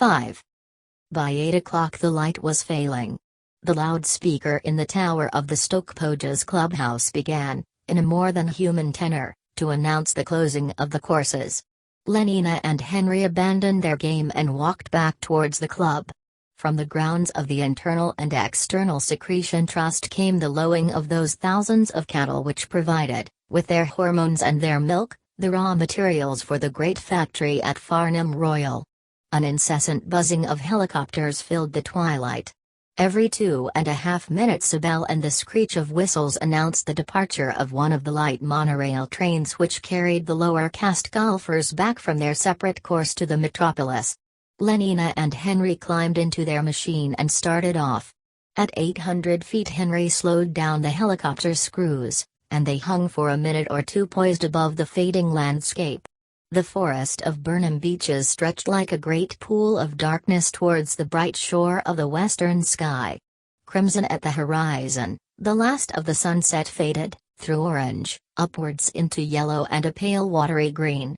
5. By 8 o'clock the light was failing. The loudspeaker in the tower of the Stokepoges clubhouse began, in a more than human tenor, to announce the closing of the courses. Lenina and Henry abandoned their game and walked back towards the club. From the grounds of the Internal and External Secretion Trust came the lowing of those thousands of cattle which provided, with their hormones and their milk, the raw materials for the great factory at Farnham Royal. An incessant buzzing of helicopters filled the twilight. Every 2.5 minutes a bell and the screech of whistles announced the departure of one of the light monorail trains which carried the lower caste golfers back from their separate course to the metropolis. Lenina and Henry climbed into their machine and started off. At 800 feet Henry slowed down the helicopter screws, and they hung for a minute or two poised above the fading landscape. The forest of Burnham Beeches stretched like a great pool of darkness towards the bright shore of the western sky. Crimson at the horizon, the last of the sunset faded, through orange, upwards into yellow and a pale watery green.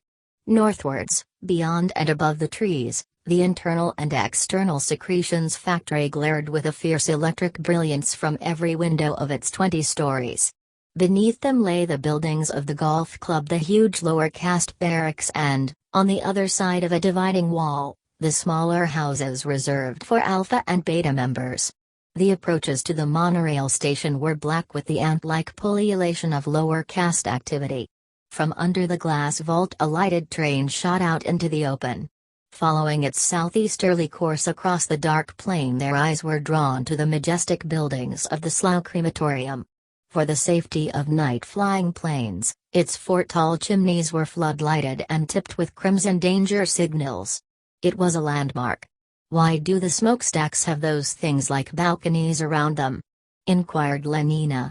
Northwards, beyond and above the trees, the Internal and External Secretions factory glared with a fierce electric brilliance from every window of its 20 stories. Beneath them lay the buildings of the golf club, the huge lower caste barracks, and, on the other side of a dividing wall, the smaller houses reserved for Alpha and Beta members. The approaches to the monorail station were black with the ant-like pullulation of lower caste activity. From under the glass vault a lighted train shot out into the open. Following its southeasterly course across the dark plain, their eyes were drawn to the majestic buildings of the Slough Crematorium. For the safety of night-flying planes, its 4 tall chimneys were floodlighted and tipped with crimson danger signals. It was a landmark. "Why do the smokestacks have those things like balconies around them?" inquired Lenina.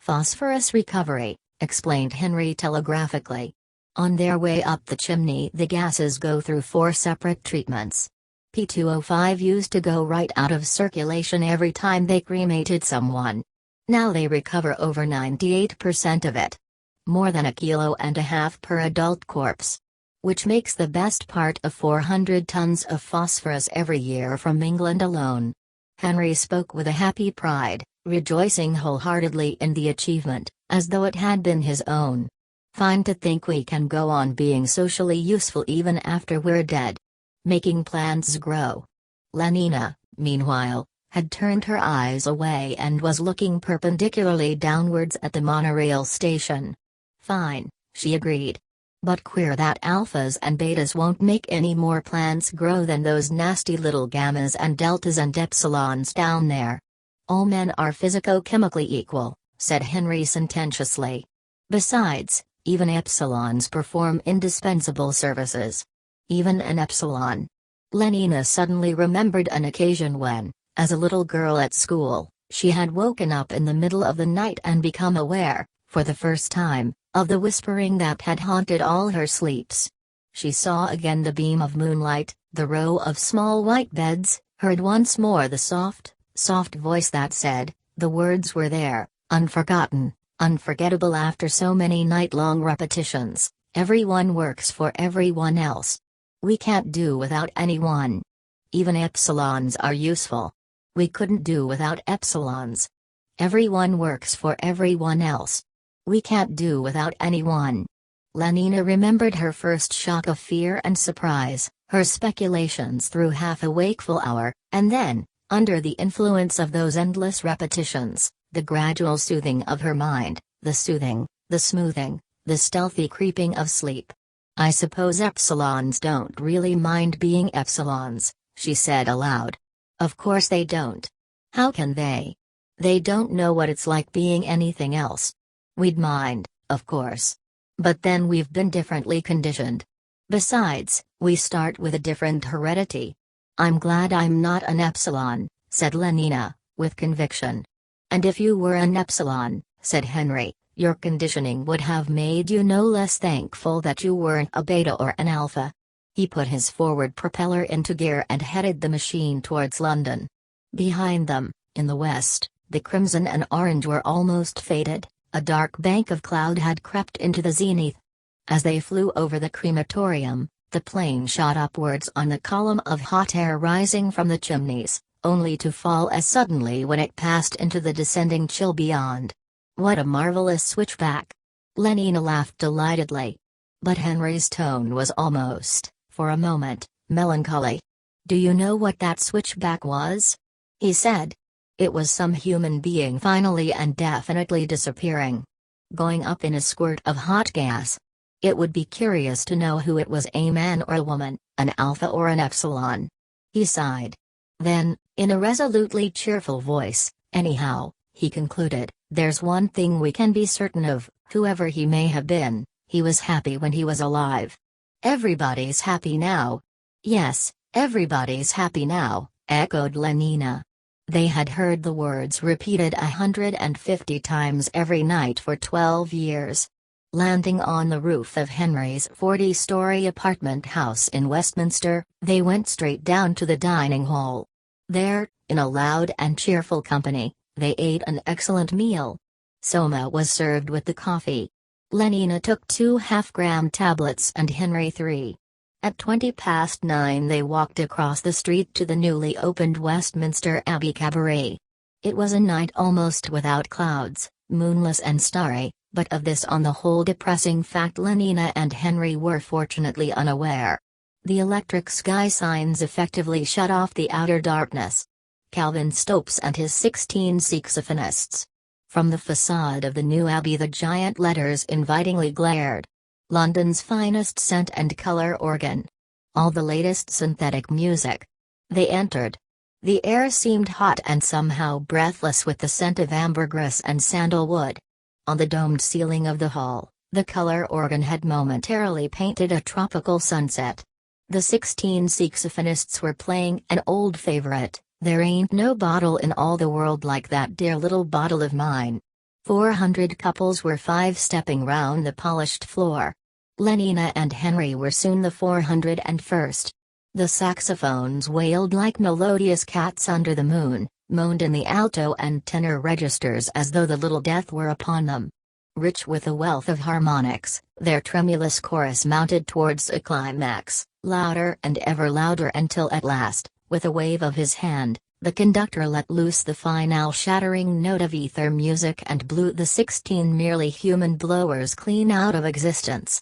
"Phosphorus recovery," explained Henry telegraphically. On their way up the chimney the gases go through 4 separate treatments. P2O5 used to go right out of circulation every time they cremated someone. Now they recover over 98% of it. More than 1.5 kilos per adult corpse. Which makes the best part of 400 tons of phosphorus every year from England alone. Henry spoke with a happy pride, rejoicing wholeheartedly in the achievement, as though it had been his own. "Fine to think we can go on being socially useful even after we're dead. Making plants grow." Lenina, meanwhile, had turned her eyes away and was looking perpendicularly downwards at the monorail station. "Fine," she agreed. "But queer that alphas and betas won't make any more plants grow than those nasty little gammas and deltas and epsilons down there." "All men are physico-chemically equal," said Henry sententiously. "Besides, even epsilons perform indispensable services." "Even an epsilon?" Lenina suddenly remembered an occasion when, as a little girl at school, she had woken up in the middle of the night and become aware, for the first time, of the whispering that had haunted all her sleeps. She saw again the beam of moonlight, the row of small white beds, heard once more the soft, soft voice that said, the words were there, unforgotten, unforgettable after so many night-long repetitions, "Everyone works for everyone else. We can't do without anyone. Even epsilons are useful. We couldn't do without epsilons. Everyone works for everyone else. We can't do without anyone." Lenina remembered her first shock of fear and surprise, her speculations through half a wakeful hour, and then, under the influence of those endless repetitions, the gradual soothing of her mind, the soothing, the smoothing, the stealthy creeping of sleep. "I suppose epsilons don't really mind being epsilons," she said aloud. "Of course they don't. How can they? They don't know what it's like being anything else. We'd mind, of course. But then we've been differently conditioned. Besides, we start with a different heredity." "I'm glad I'm not an epsilon," said Lenina, with conviction. "And if you were an epsilon," said Henry, "your conditioning would have made you no less thankful that you weren't a beta or an alpha." He put his forward propeller into gear and headed the machine towards London. Behind them, in the west, the crimson and orange were almost faded, a dark bank of cloud had crept into the zenith. As they flew over the crematorium, The plane shot upwards on the column of hot air rising from the chimneys, only to fall as suddenly when it passed into the descending chill beyond. "What a marvelous switchback!" Lenina laughed delightedly. But Henry's tone was almost, for a moment, melancholy. "Do you know what that switchback was?" he said. "It was some human being finally and definitely disappearing. Going up in a squirt of hot gas. It would be curious to know who it was, a man or a woman, an alpha or an epsilon." He sighed. Then, in a resolutely cheerful voice, "Anyhow," he concluded, "there's one thing we can be certain of, whoever he may have been, he was happy when he was alive." "Everybody's happy now." "Yes, everybody's happy now," echoed Lenina. They had heard the words repeated 150 times every night for 12 years. Landing on the roof of Henry's 40-story apartment house in Westminster, they went straight down to the dining hall. There, in a loud and cheerful company, they ate an excellent meal. Soma was served with the coffee. Lenina took 2 half-gram tablets and Henry 3. At 9:20 they walked across the street to the newly opened Westminster Abbey Cabaret. It was a night almost without clouds, moonless and starry, but of this on the whole depressing fact Lenina and Henry were fortunately unaware. The electric sky signs effectively shut off the outer darkness. Calvin Stopes and his 16 saxophonists. From the facade of the new abbey the giant letters invitingly glared. London's finest scent and color organ. All the latest synthetic music. They entered. The air seemed hot and somehow breathless with the scent of ambergris and sandalwood. On the domed ceiling of the hall, the color organ had momentarily painted a tropical sunset. The 16 saxophonists were playing an old favorite, "There Ain't No Bottle in All the World Like That Dear Little Bottle of Mine." 400 couples were five-stepping round the polished floor. Lenina and Henry were soon the 401st. The saxophones wailed like melodious cats under the moon, moaned in the alto and tenor registers as though the little death were upon them. Rich with a wealth of harmonics, their tremulous chorus mounted towards a climax, louder and ever louder until at last, with a wave of his hand, the conductor let loose the final shattering note of ether music and blew the 16 merely human blowers clean out of existence.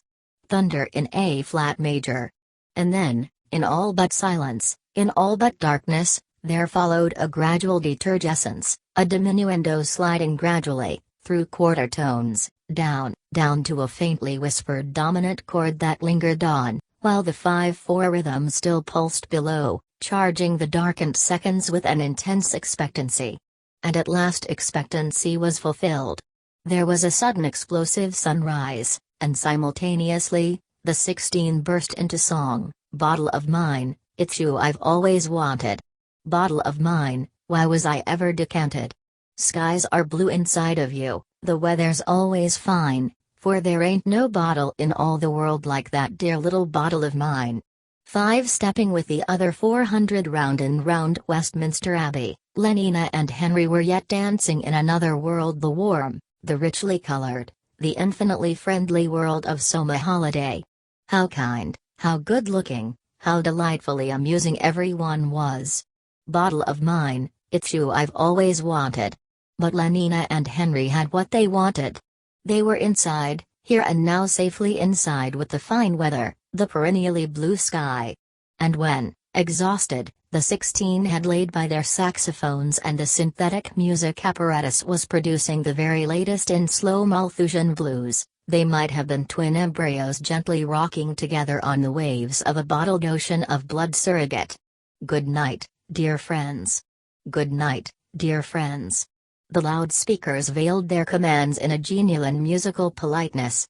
Thunder in A-flat major. And then, in all but silence, in all but darkness, there followed a gradual detergescence, a diminuendo sliding gradually, through quarter tones, down to a faintly whispered dominant chord that lingered on, while the 5/4 rhythm still pulsed below, charging the darkened seconds with an intense expectancy. And at last expectancy was fulfilled. There was a sudden explosive sunrise, and simultaneously, the 16 burst into song. "Bottle of mine, it's you I've always wanted. Bottle of mine, why was I ever decanted? Skies are blue inside of you, the weather's always fine, for there ain't no bottle in all the world like that dear little bottle of mine." Five-stepping with the other 400 round and round Westminster Abbey, Lenina and Henry were yet dancing in another world, the warm, the richly colored, the infinitely friendly world of Soma Holiday. How kind, how good-looking, how delightfully amusing everyone was. "Bottle of mine, it's you I've always wanted." But Lenina and Henry had what they wanted. They were inside, here and now, safely inside with the fine weather, the perennially blue sky. And when, exhausted, the 16 had laid by their saxophones and the synthetic music apparatus was producing the very latest in slow Malthusian blues, they might have been twin embryos gently rocking together on the waves of a bottled ocean of blood surrogate. "Good night, dear friends. Good night, dear friends." The loudspeakers veiled their commands in a genial and musical politeness.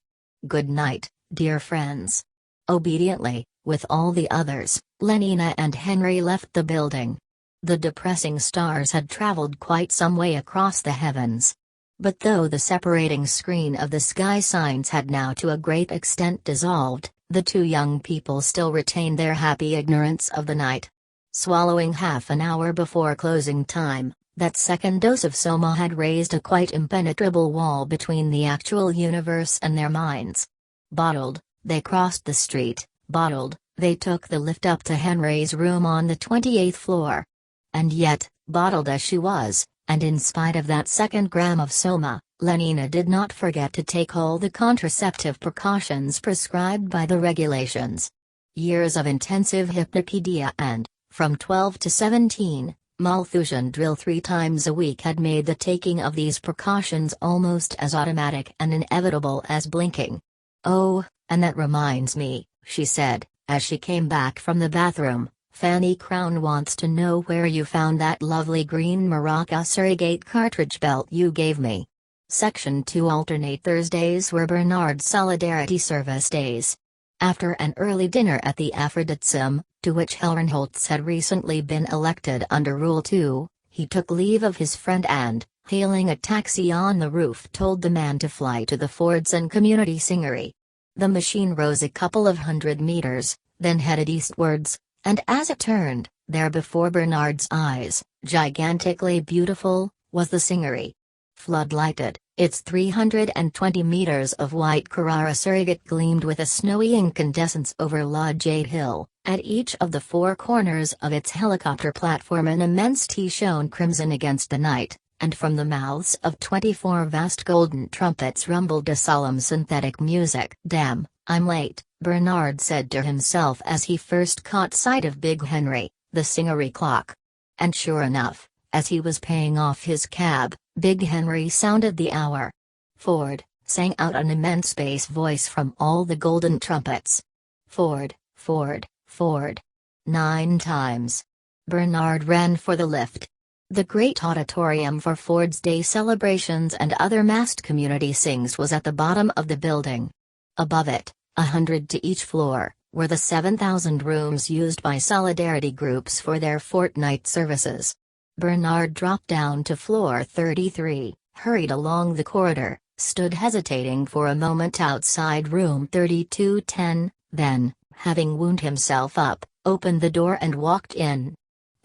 "Good night, dear friends." Obediently, with all the others, Lenina and Henry left the building. The depressing stars had traveled quite some way across the heavens. But though the separating screen of the sky signs had now to a great extent dissolved, the two young people still retained their happy ignorance of the night. Swallowing half an hour before closing time, that second dose of Soma had raised a quite impenetrable wall between the actual universe and their minds. Bottled, they crossed the street, bottled, They took the lift up to Henry's room on the 28th floor. And yet, bottled as she was, and in spite of that second gram of soma, Lenina did not forget to take all the contraceptive precautions prescribed by the regulations. Years of intensive hypnopedia and, from 12 to 17, Malthusian drill 3 times a week had made the taking of these precautions almost as automatic and inevitable as blinking. "Oh, and that reminds me," she said, as she came back from the bathroom, "Fanny Crown wants to know where you found that lovely green Maraca surrogate cartridge belt you gave me." Section 2 alternate Thursdays were Bernard's Solidarity Service days. After an early dinner at the Aphrodisium, to which Helrenholtz had recently been elected under Rule 2, he took leave of his friend and, hailing a taxi on the roof, told the man to fly to the Fordson Community Singery. The machine rose a couple of 100 meters, then headed eastwards, and as it turned, there before Bernard's eyes, gigantically beautiful, was the Singery. Floodlighted, its 320 meters of white Carrara surrogate gleamed with a snowy incandescence over Ludgate Hill. At each of the 4 corners of its helicopter platform an immense T shone crimson against the night, and from the mouths of 24 vast golden trumpets rumbled a solemn synthetic music. "Damn, I'm late," Bernard said to himself as he first caught sight of Big Henry, the Singery clock. And sure enough, as he was paying off his cab, Big Henry sounded the hour. "Ford," sang out an immense bass voice from all the golden trumpets. "Ford, Ford, Ford." 9 times. Bernard ran for the lift. The great auditorium for Ford's Day celebrations and other massed community sings was at the bottom of the building. Above it, 100 to each floor, were the 7,000 rooms used by solidarity groups for their fortnight services. Bernard dropped down to floor 33, hurried along the corridor, stood hesitating for a moment outside room 3210, then, having wound himself up, opened the door and walked in.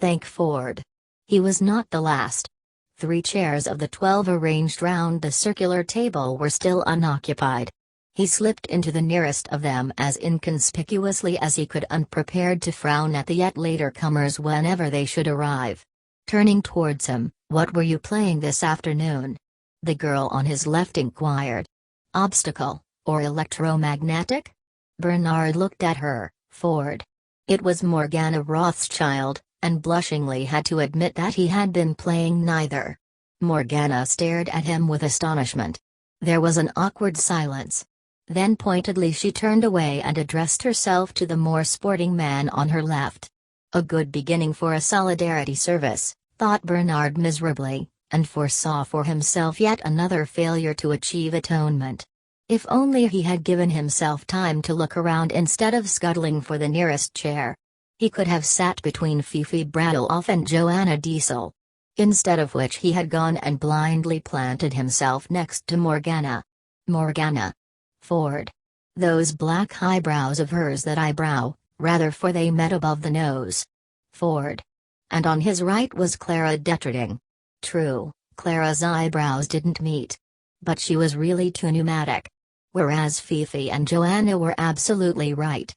Thank Ford. He was not the last. 3 chairs of the 12 arranged round the circular table were still unoccupied. He slipped into the nearest of them as inconspicuously as he could, unprepared to frown at the yet later comers whenever they should arrive. Turning towards him, "What were you playing this afternoon?" the girl on his left inquired. "Obstacle, or electromagnetic?" Bernard looked at her. "Ford." It was Morgana Rothschild, and blushingly had to admit that he had been playing neither. Morgana stared at him with astonishment. There was an awkward silence. Then pointedly she turned away and addressed herself to the more sporting man on her left. A good beginning for a solidarity service, thought Bernard miserably, and foresaw for himself yet another failure to achieve atonement. If only he had given himself time to look around instead of scuttling for the nearest chair. He could have sat between Fifi Bradeloff and Joanna Diesel. Instead of which he had gone and blindly planted himself next to Morgana. Morgana. Ford. Those black eyebrows of hers, that eyebrow, rather, for they met above the nose. Ford. And on his right was Clara Detterding. True, Clara's eyebrows didn't meet. But she was really too pneumatic. Whereas Fifi and Joanna were absolutely right.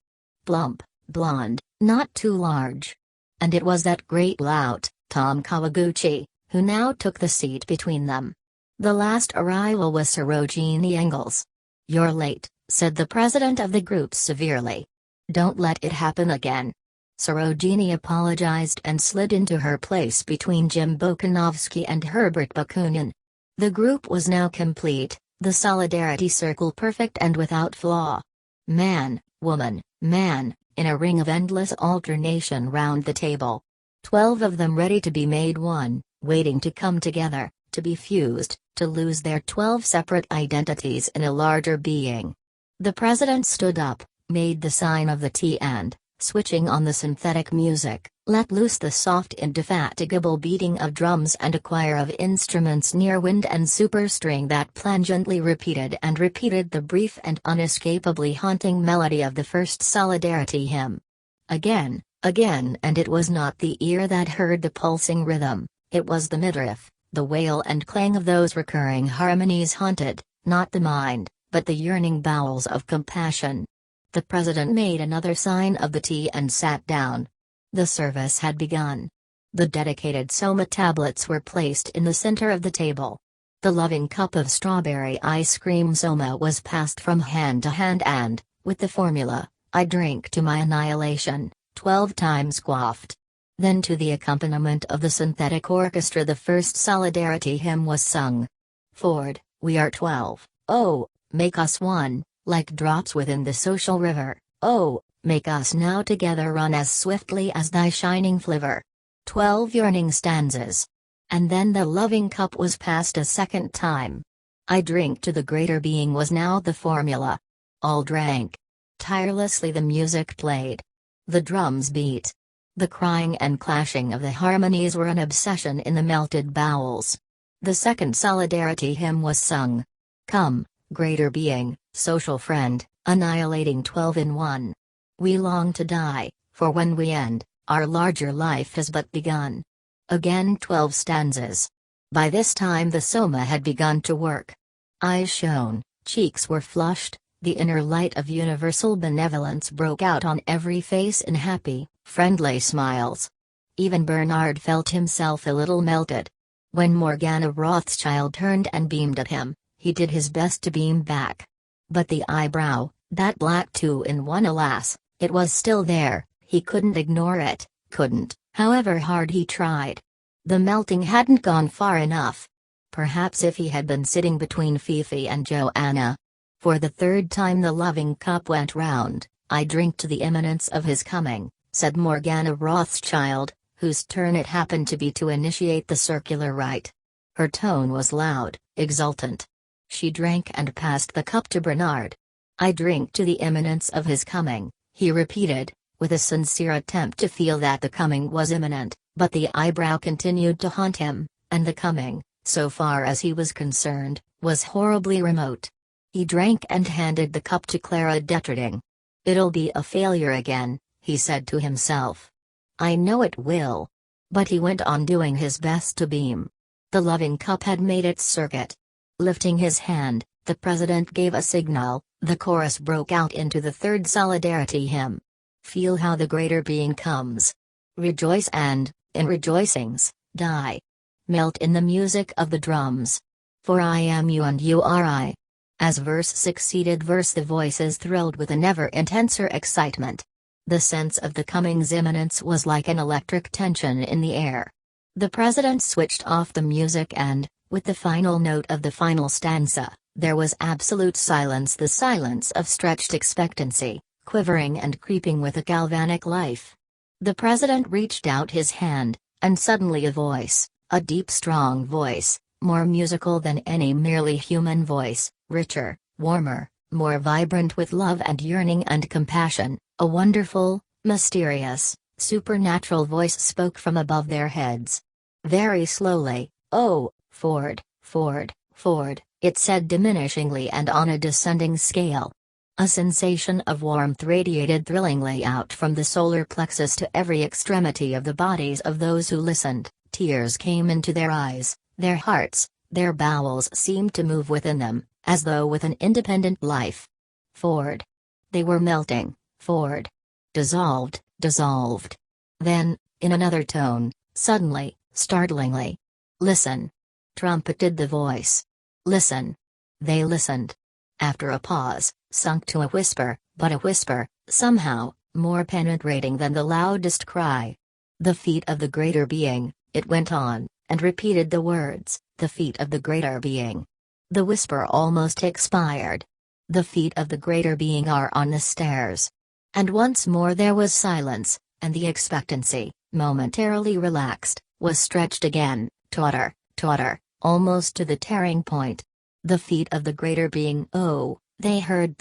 Plump, blonde, not too large. And it was that great lout, Tom Kawaguchi, who now took the seat between them. The last arrival was Sarojini Engels. "You're late," said the president of the group severely. "Don't let it happen again." Sarojini apologized and slid into her place between Jim Bokanovsky and Herbert Bakunin. The group was now complete, the solidarity circle perfect and without flaw. Man, woman, man, in a ring of endless alternation round the table. 12 of them ready to be made one, waiting to come together, to be fused, to lose their 12 separate identities in a larger being. The president stood up, made the sign of the T and, switching on the synthetic music, let loose the soft indefatigable beating of drums and a choir of instruments near wind and superstring that plangently repeated and repeated the brief and unescapably haunting melody of the first solidarity hymn. Again, again, and it was not the ear that heard the pulsing rhythm, it was the midriff, the wail and clang of those recurring harmonies haunted, not the mind, but the yearning bowels of compassion. The president made another sign of the T and sat down. The service had begun. The dedicated Soma tablets were placed in the center of the table. The loving cup of strawberry ice cream Soma was passed from hand to hand and, with the formula, "I drink to my annihilation," 12 times quaffed. Then to the accompaniment of the synthetic orchestra the first solidarity hymn was sung. Ford, we are 12, oh, make us one, like drops within the social river, oh, make us now together run as swiftly as thy shining flivver. 12 yearning stanzas. And then the loving cup was passed a second time. I drink to the greater being was now the formula. All drank. Tirelessly the music played. The drums beat. The crying and clashing of the harmonies were an obsession in the melted bowels. The second solidarity hymn was sung. Come, greater being, social friend, annihilating 12 in one. We long to die, for when we end, our larger life has but begun. Again 12 stanzas. By this time the Soma had begun to work. Eyes shone, cheeks were flushed, the inner light of universal benevolence broke out on every face in happy, friendly smiles. Even Bernard felt himself a little melted. When Morgana Rothschild turned and beamed at him, he did his best to beam back. But the eyebrow, that black 2 in 1, alas, it was still there, he couldn't ignore it, couldn't, however hard he tried. The melting hadn't gone far enough. Perhaps if he had been sitting between Fifi and Joanna. For the third time the loving cup went round. I drink to the imminence of his coming, said Morgana Rothschild, whose turn it happened to be to initiate the circular rite. Her tone was loud, exultant. She drank and passed the cup to Bernard. I drink to the imminence of his coming, he repeated, with a sincere attempt to feel that the coming was imminent, but the eyebrow continued to haunt him, and the coming, so far as he was concerned, was horribly remote. He drank and handed the cup to Clara Detterding. It'll be a failure again, he said to himself. I know it will. But he went on doing his best to beam. The loving cup had made its circuit. Lifting his hand, the president gave a signal, the chorus broke out into the third solidarity hymn. Feel how the greater being comes. Rejoice and, in rejoicings, die. Melt in the music of the drums. For I am you and you are I. As verse succeeded verse the voices thrilled with an ever intenser excitement. The sense of the coming's imminence was like an electric tension in the air. The president switched off the music and, with the final note of the final stanza, there was absolute silence, the silence of stretched expectancy, quivering and creeping with a galvanic life. The president reached out his hand, and suddenly a voice, a deep strong voice, more musical than any merely human voice, richer, warmer, more vibrant with love and yearning and compassion, a wonderful, mysterious, supernatural voice spoke from above their heads. Very slowly, "Oh, Ford, Ford, Ford," it said diminishingly and on a descending scale. A sensation of warmth radiated thrillingly out from the solar plexus to every extremity of the bodies of those who listened. Tears came into their eyes, their hearts, their bowels seemed to move within them, as though with an independent life. Ford. They were melting, Ford. Dissolved, dissolved. Then, in another tone, suddenly, startlingly. Listen. Trumpeted the voice. Listen. They listened. After a pause, sunk to a whisper, but a whisper, somehow, more penetrating than the loudest cry. The feet of the greater being, it went on, and repeated the words, the feet of the greater being. The whisper almost expired. The feet of the greater being are on the stairs. And once more there was silence, and the expectancy, momentarily relaxed, was stretched again, tauter, tauter, almost to the tearing point. The feet of the greater being, oh, they heard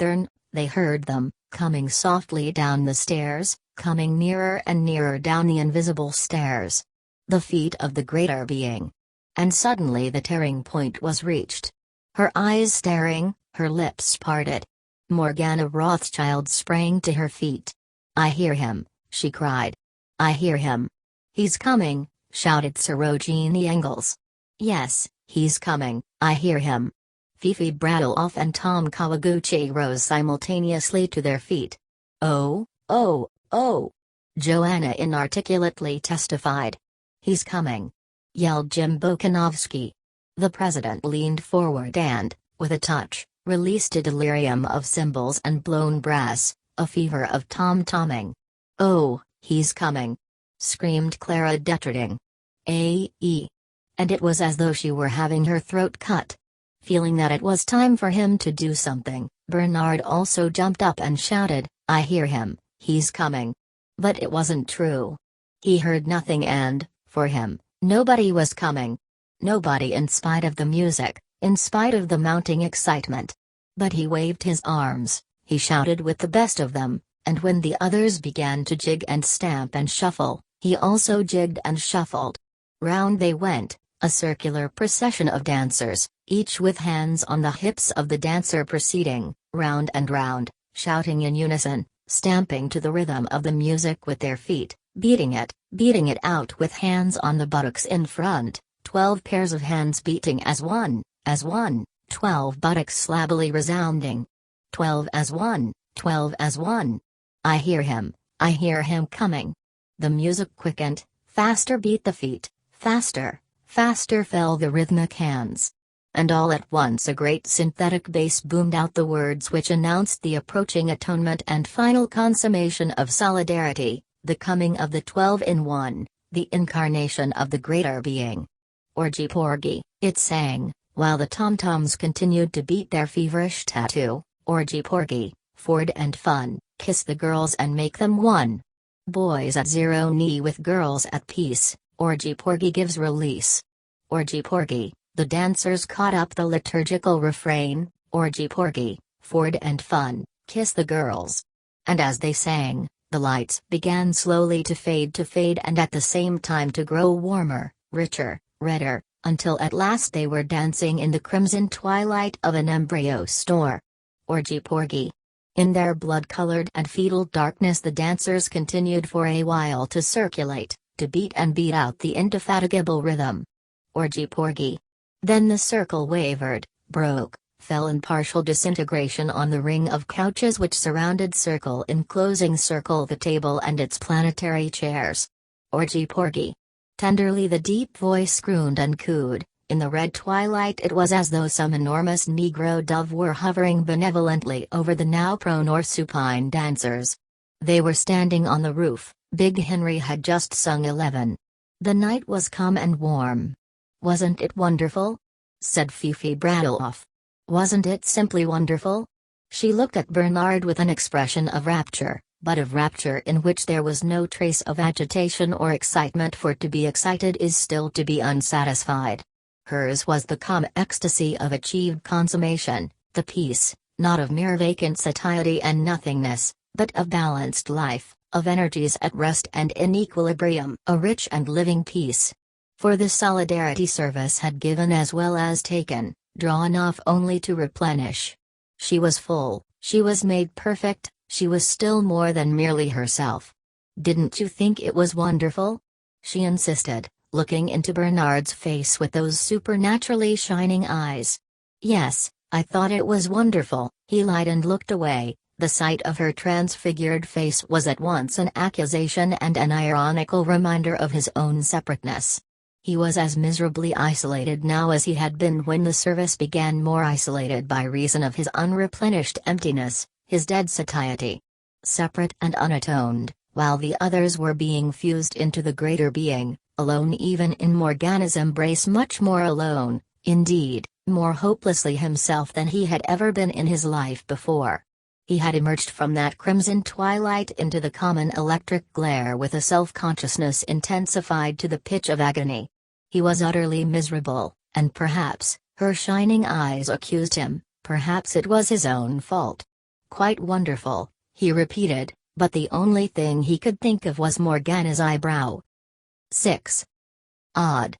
they heard them, coming softly down the stairs, coming nearer and nearer down the invisible stairs. The feet of the greater being. And suddenly the tearing point was reached. Her eyes staring, her lips parted. Morgana Rothschild sprang to her feet. I hear him, she cried. I hear him. He's coming, shouted Sarojini Engels. Yes, he's coming, I hear him. Fifi Bradloff and Tom Kawaguchi rose simultaneously to their feet. "Oh, oh, oh!" Joanna inarticulately testified. "He's coming!" yelled Jim Bokanovsky. The president leaned forward and, with a touch, released a delirium of cymbals and blown brass, a fever of tom-tomming. "Oh, he's coming!" screamed Clara Detterding. "A.E." And it was as though she were having her throat cut. Feeling that it was time for him to do something, Bernard also jumped up and shouted, "I hear him, he's coming." But it wasn't true. He heard nothing and, for him, nobody was coming. Nobody, in spite of the music, in spite of the mounting excitement. But he waved his arms, he shouted with the best of them, and when the others began to jig and stamp and shuffle, he also jigged and shuffled. Round they went, a circular procession of dancers, each with hands on the hips of the dancer preceding, round and round, shouting in unison, stamping to the rhythm of the music with their feet, beating it out with hands on the buttocks in front, 12 pairs of hands beating as one, 12 buttocks slabbily resounding. 12 as one, 12 as one. I hear him coming. The music quickened, faster beat the feet, faster, faster fell the rhythmic hands. And all at once a great synthetic bass boomed out the words which announced the approaching atonement and final consummation of solidarity, the coming of the 12 in one, the incarnation of the greater being. Orgy Porgy, it sang, while the tom-toms continued to beat their feverish tattoo. Orgy Porgy, Ford and fun, kiss the girls and make them one. Boys at zero knee with girls at peace, Orgy Porgy gives release. Orgy Porgy, the dancers caught up the liturgical refrain, Orgy Porgy, Ford and fun, kiss the girls. And as they sang, the lights began slowly to fade and at the same time to grow warmer, richer, redder, until at last they were dancing in the crimson twilight of an embryo store. Orgy Porgy. In their blood-colored and fetal darkness the dancers continued for a while to circulate, to beat and beat out the indefatigable rhythm. Orgy Porgy. Then the circle wavered, broke, fell in partial disintegration on the ring of couches which surrounded circle enclosing circle the table and its planetary chairs. Orgy Porgy. Tenderly the deep voice crooned and cooed. In the red twilight it was as though some enormous Negro dove were hovering benevolently over the now prone or supine dancers. They were standing on the roof. Big Henry had just sung 11. The night was calm and warm. "Wasn't it wonderful?" said Fifi Bradloff. "Wasn't it simply wonderful?" She looked at Bernard with an expression of rapture, but of rapture in which there was no trace of agitation or excitement, for to be excited is still to be unsatisfied. Hers was the calm ecstasy of achieved consummation, the peace, not of mere vacant satiety and nothingness, but of balanced life, of energies at rest and in equilibrium, a rich and living peace. For the solidarity service had given as well as taken, drawn off only to replenish. She was full, she was made perfect, she was still more than merely herself. "Didn't you think it was wonderful?" she insisted, looking into Bernard's face with those supernaturally shining eyes. "Yes, I thought it was wonderful," he lied and looked away. The sight of her transfigured face was at once an accusation and an ironical reminder of his own separateness. He was as miserably isolated now as he had been when the service began, more isolated by reason of his unreplenished emptiness, his dead satiety. Separate and unatoned, while the others were being fused into the greater being, alone even in Morgana's embrace, much more alone, indeed, more hopelessly himself than he had ever been in his life before. He had emerged from that crimson twilight into the common electric glare with a self-consciousness intensified to the pitch of agony. He was utterly miserable, and perhaps, her shining eyes accused him, perhaps it was his own fault. "Quite wonderful," he repeated, but the only thing he could think of was Morgana's eyebrow. 6. Odd,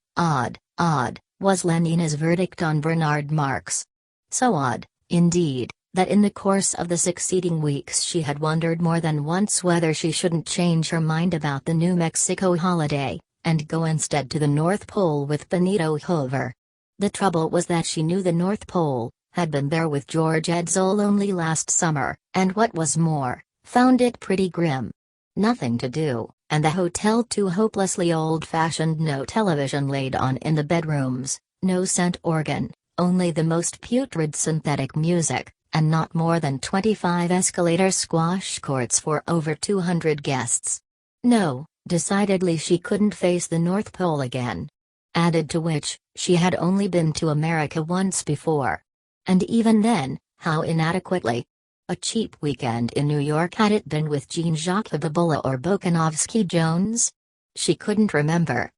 was Lenina's verdict on Bernard Marx. So odd, indeed, that in the course of the succeeding weeks she had wondered more than once whether she shouldn't change her mind about the New Mexico holiday, and go instead to the North Pole with Benito Hoover. The trouble was that she knew the North Pole, had been there with George Edsel only last summer, and what was more, found it pretty grim. Nothing to do, and the hotel too hopelessly old-fashioned, no television laid on in the bedrooms, no scent organ, only the most putrid synthetic music, and not more than 25 escalator squash courts for over 200 guests. No, decidedly she couldn't face the North Pole again. Added to which, she had only been to America once before. And even then, how inadequately. A cheap weekend in New York. Had it been with Jean-Jacques Babula or Bokanovsky Jones? She couldn't remember.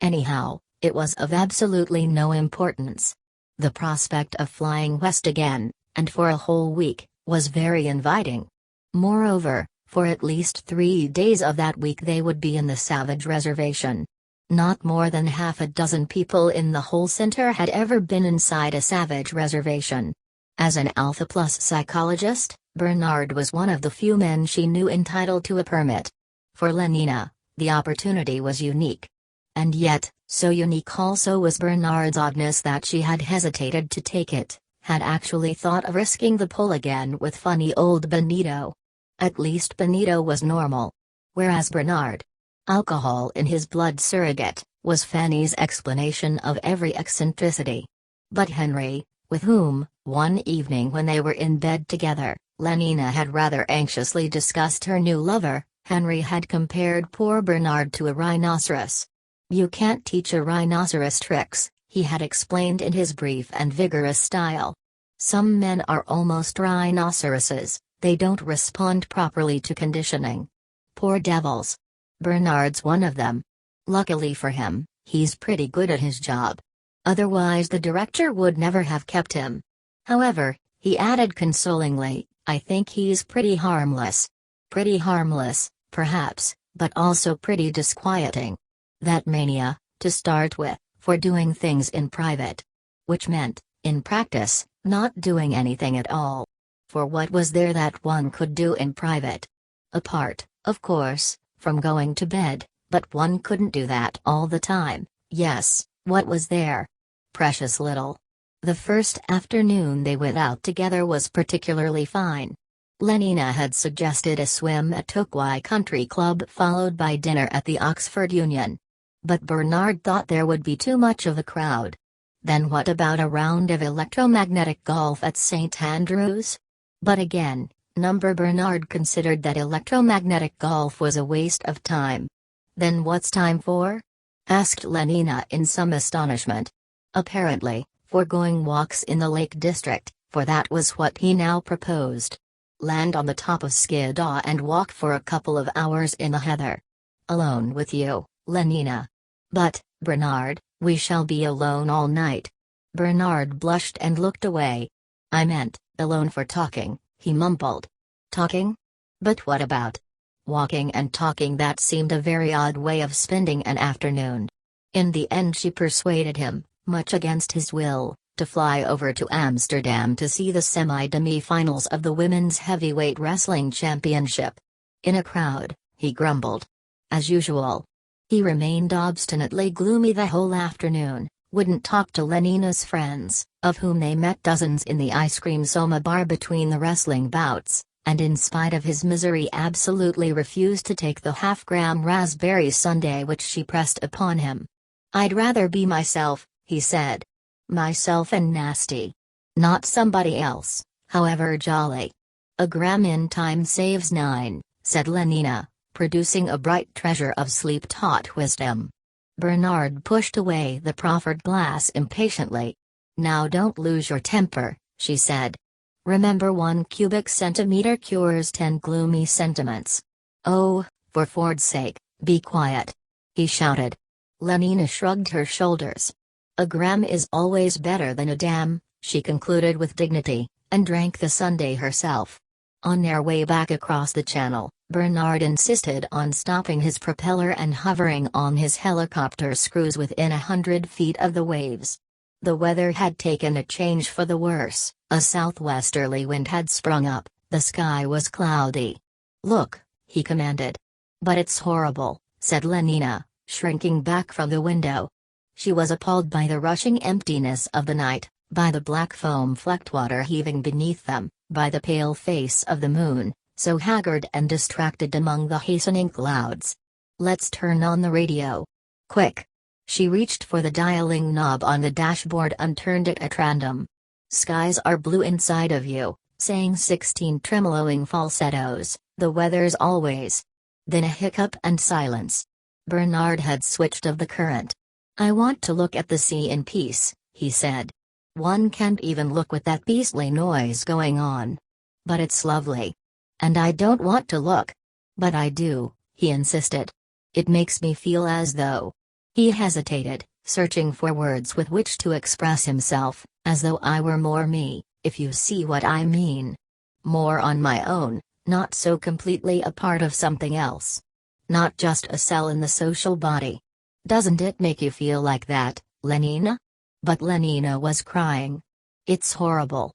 Anyhow, it was of absolutely no importance. The prospect of flying west again, and for a whole week, was very inviting. Moreover, for at least 3 days of that week they would be in the Savage Reservation. Not more than half a dozen people in the whole center had ever been inside a Savage Reservation. As an Alpha Plus psychologist, Bernard was one of the few men she knew entitled to a permit. For Lenina, the opportunity was unique. And yet, so unique also was Bernard's oddness that she had hesitated to take it, had actually thought of risking the pull again with funny old Benito. At least Benito was normal. Whereas Bernard, alcohol in his blood surrogate, was Fanny's explanation of every eccentricity. But Henry, with whom, one evening when they were in bed together, Lenina had rather anxiously discussed her new lover, Henry had compared poor Bernard to a rhinoceros. "You can't teach a rhinoceros tricks," he had explained in his brief and vigorous style. "Some men are almost rhinoceroses, they don't respond properly to conditioning. Poor devils. Bernard's one of them. Luckily for him, he's pretty good at his job. Otherwise the director would never have kept him. However," he added consolingly, "I think he's pretty harmless. Pretty harmless, perhaps, but also pretty disquieting. That mania, to start with, for doing things in private. Which meant, in practice, not doing anything at all. For what was there that one could do in private? Apart, of course, from going to bed, but one couldn't do that all the time. Yes, what was there? Precious little. The first afternoon they went out together was particularly fine. Lenina had suggested a swim at Torquay Country Club followed by dinner at the Oxford Union. But Bernard thought there would be too much of a crowd. Then what about a round of electromagnetic golf at St. Andrews? But again, Bernard considered that electromagnetic golf was a waste of time. Then what's time for? Asked Lenina in some astonishment. Apparently, for going walks in the Lake District, for that was what he now proposed. Land on the top of Skiddaw and walk for a couple of hours in the heather. Alone with you, Lenina. But, Bernard, we shall be alone all night. Bernard blushed and looked away. I meant, alone for talking, he mumbled. Talking? But what about? Walking and talking, that seemed a very odd way of spending an afternoon. In the end she persuaded him, much against his will, to fly over to Amsterdam to see the semi-demi-finals of the Women's Heavyweight Wrestling Championship. In a crowd, he grumbled. As usual. He remained obstinately gloomy the whole afternoon, wouldn't talk to Lenina's friends, of whom they met dozens in the ice cream soma bar between the wrestling bouts, and in spite of his misery absolutely refused to take the half-gram raspberry sundae which she pressed upon him. I'd rather be myself, he said. Myself and nasty. Not somebody else, however jolly. A gram in time saves 9, said Lenina, producing a bright treasure of sleep-taught wisdom. Bernard pushed away the proffered glass impatiently. Now don't lose your temper, she said. Remember 1 cubic centimeter cures 10 gloomy sentiments. Oh, for Ford's sake, be quiet. He shouted. Lenina shrugged her shoulders. A gram is always better than a damn, she concluded with dignity, and drank the sundae herself. On their way back across the channel, Bernard insisted on stopping his propeller and hovering on his helicopter screws within 100 feet of the waves. The weather had taken a change for the worse, a southwesterly wind had sprung up, the sky was cloudy. Look, he commanded. But it's horrible, said Lenina, shrinking back from the window. She was appalled by the rushing emptiness of the night, by the black foam-flecked water heaving beneath them, by the pale face of the moon, so haggard and distracted among the hastening clouds. Let's turn on the radio. Quick! She reached for the dialing knob on the dashboard and turned it at random. Skies are blue inside of you, saying 16 tremoloing falsettos, the weather's always. Then a hiccup and silence. Bernard had switched off the current. I want to look at the sea in peace, he said. One can't even look with that beastly noise going on. But it's lovely. And I don't want to look. But I do, he insisted. It makes me feel as though. He hesitated, searching for words with which to express himself, as though I were more me, if you see what I mean. More on my own, not so completely a part of something else. Not just a cell in the social body. Doesn't it make you feel like that, Lenina? But Lenina was crying. It's horrible,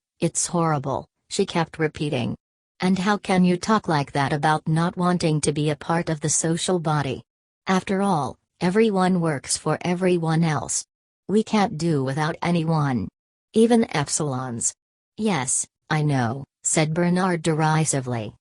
she kept repeating. And how can you talk like that about not wanting to be a part of the social body? After all, everyone works for everyone else. We can't do without anyone. Even epsilons. Yes, I know, said Bernard derisively.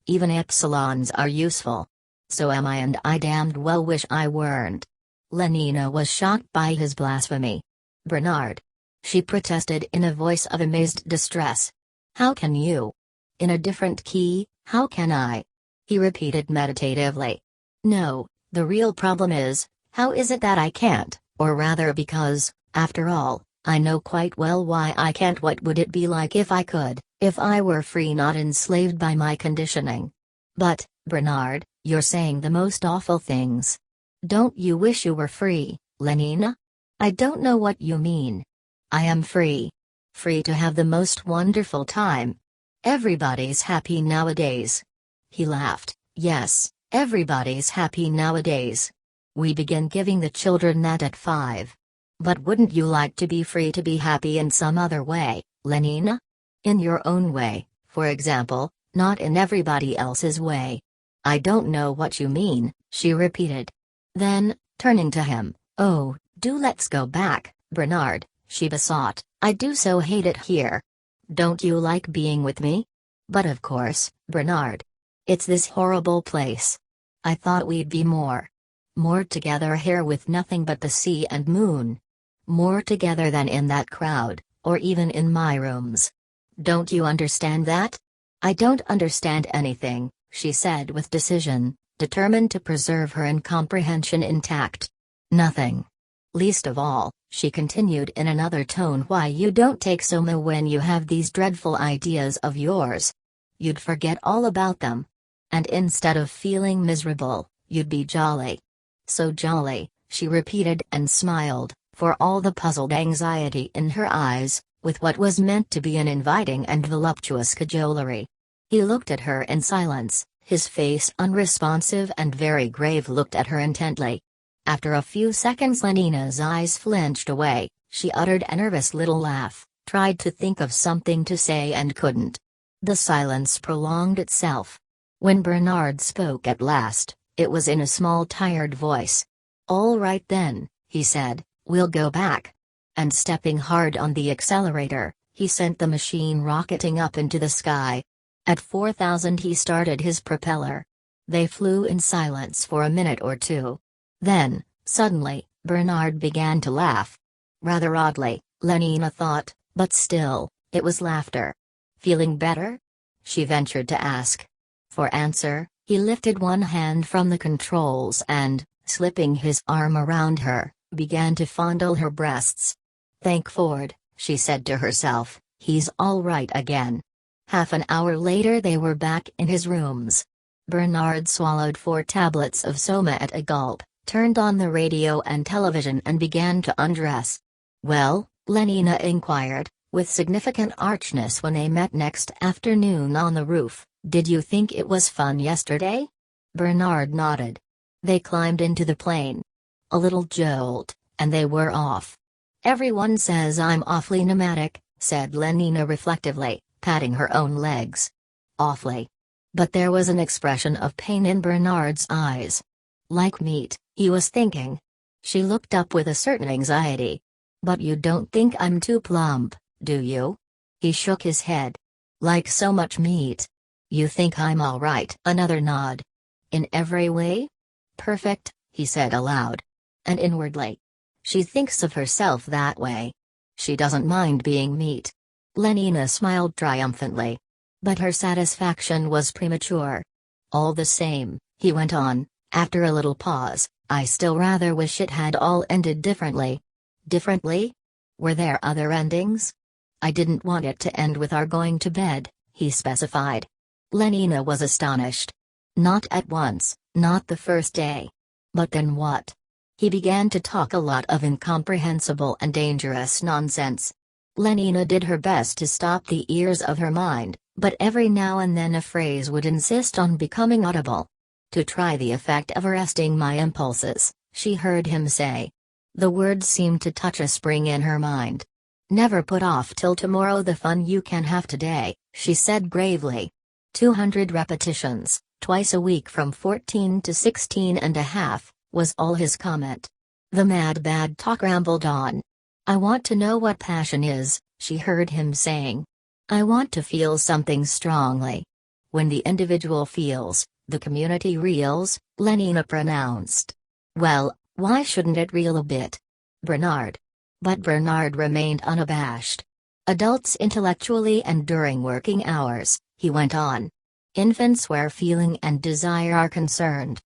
Even epsilons are useful. So am I, and I damned well wish I weren't. Lenina was shocked by his blasphemy. Bernard. She protested in a voice of amazed distress. How can you? In a different key, how can I? He repeated meditatively. No, the real problem is, how is it that I can't, or rather because, after all, I know quite well why I can't. What would it be like if I could, if I were free, not enslaved by my conditioning? But, Bernard, you're saying the most awful things. Don't you wish you were free, Lenina? I don't know what you mean. I am free. Free to have the most wonderful time. Everybody's happy nowadays. He laughed. Yes, everybody's happy nowadays. We begin giving the children that at 5. But wouldn't you like to be free to be happy in some other way, Lenina? In your own way, for example, not in everybody else's way. I don't know what you mean, she repeated. Then, turning to him, oh, do let's go back, Bernard, she besought. I do so hate it here. Don't you like being with me? But of course, Bernard. It's this horrible place. I thought we'd be more together here with nothing but the sea and moon. More together than in that crowd, or even in my rooms. Don't you understand that? I don't understand anything, she said with decision, determined to preserve her incomprehension intact. Nothing. Least of all, she continued in another tone, why you don't take soma when you have these dreadful ideas of yours. You'd forget all about them. And instead of feeling miserable, you'd be jolly. So jolly, she repeated and smiled, for all the puzzled anxiety in her eyes, with what was meant to be an inviting and voluptuous cajolery. He looked at her in silence, his face unresponsive and very grave, looked at her intently. After a few seconds Lenina's eyes flinched away, she uttered a nervous little laugh, tried to think of something to say and couldn't. The silence prolonged itself. When Bernard spoke at last, it was in a small tired voice. All right then, he said, we'll go back. And stepping hard on the accelerator, he sent the machine rocketing up into the sky. At 4,000 he started his propeller. They flew in silence for a minute or two. Then, suddenly, Bernard began to laugh. Rather oddly, Lenina thought, but still, it was laughter. Feeling better? She ventured to ask. For answer, he lifted one hand from the controls and, slipping his arm around her, began to fondle her breasts. Thank Ford, she said to herself, he's all right again. Half an hour later they were back in his rooms. Bernard swallowed 4 tablets of soma at a gulp, turned on the radio and television and began to undress. Well, Lenina inquired, with significant archness when they met next afternoon on the roof, did you think it was fun yesterday? Bernard nodded. They climbed into the plane. A little jolt, and they were off. Everyone says I'm awfully pneumatic, said Lenina reflectively, patting her own legs. Awfully. But there was an expression of pain in Bernard's eyes. Like meat, he was thinking. She looked up with a certain anxiety. But you don't think I'm too plump, Do you? He shook his head. Like so much meat. You think I'm all right? Another nod. In every way? Perfect, he said aloud. And inwardly. She thinks of herself that way. She doesn't mind being meat. Lenina smiled triumphantly. But her satisfaction was premature. All the same, he went on, after a little pause, I still rather wish it had all ended differently. Differently? Were there other endings? I didn't want it to end with our going to bed, he specified. Lenina was astonished. Not at once, not the first day. But then what? He began to talk a lot of incomprehensible and dangerous nonsense. Lenina did her best to stop the ears of her mind, but every now and then a phrase would insist on becoming audible. To try the effect of arresting my impulses, she heard him say. The words seemed to touch a spring in her mind. Never put off till tomorrow the fun you can have today, she said gravely. 200 repetitions, twice a week from 14 to 16 and a half, was all his comment. The mad bad talk rambled on. I want to know what passion is, she heard him saying. I want to feel something strongly. When the individual feels, the community reels, Lenina pronounced. Well, why shouldn't it reel a bit? Bernard. But Bernard remained unabashed. Adults intellectually and during working hours, he went on. Infants where feeling and desire are concerned.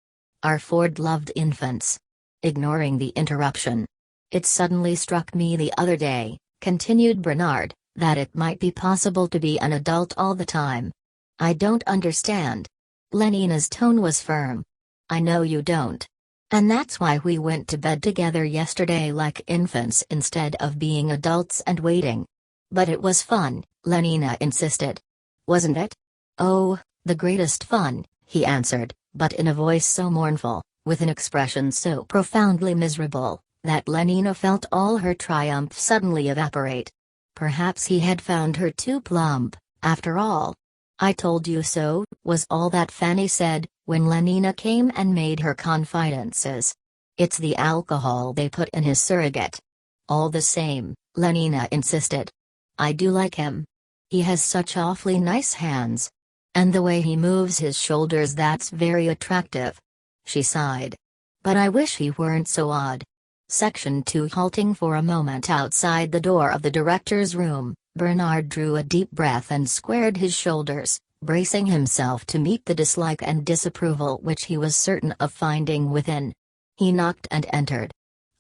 Our Ford loved infants. Ignoring the interruption. It suddenly struck me the other day, continued Bernard, that it might be possible to be an adult all the time. I don't understand. Lenina's tone was firm. I know you don't. And that's why we went to bed together yesterday like infants instead of being adults and waiting. But it was fun, Lenina insisted. Wasn't it? Oh, the greatest fun, he answered, but in a voice so mournful, with an expression so profoundly miserable, that Lenina felt all her triumph suddenly evaporate. Perhaps he had found her too plump, after all. I told you so, was all that Fanny said, when Lenina came and made her confidences. It's the alcohol they put in his surrogate. All the same, Lenina insisted. I do like him. He has such awfully nice hands. And the way he moves his shoulders, that's very attractive. She sighed. But I wish he weren't so odd. Section 2. Halting for a moment outside the door of the director's room, Bernard drew a deep breath and squared his shoulders, bracing himself to meet the dislike and disapproval which he was certain of finding within. He knocked and entered.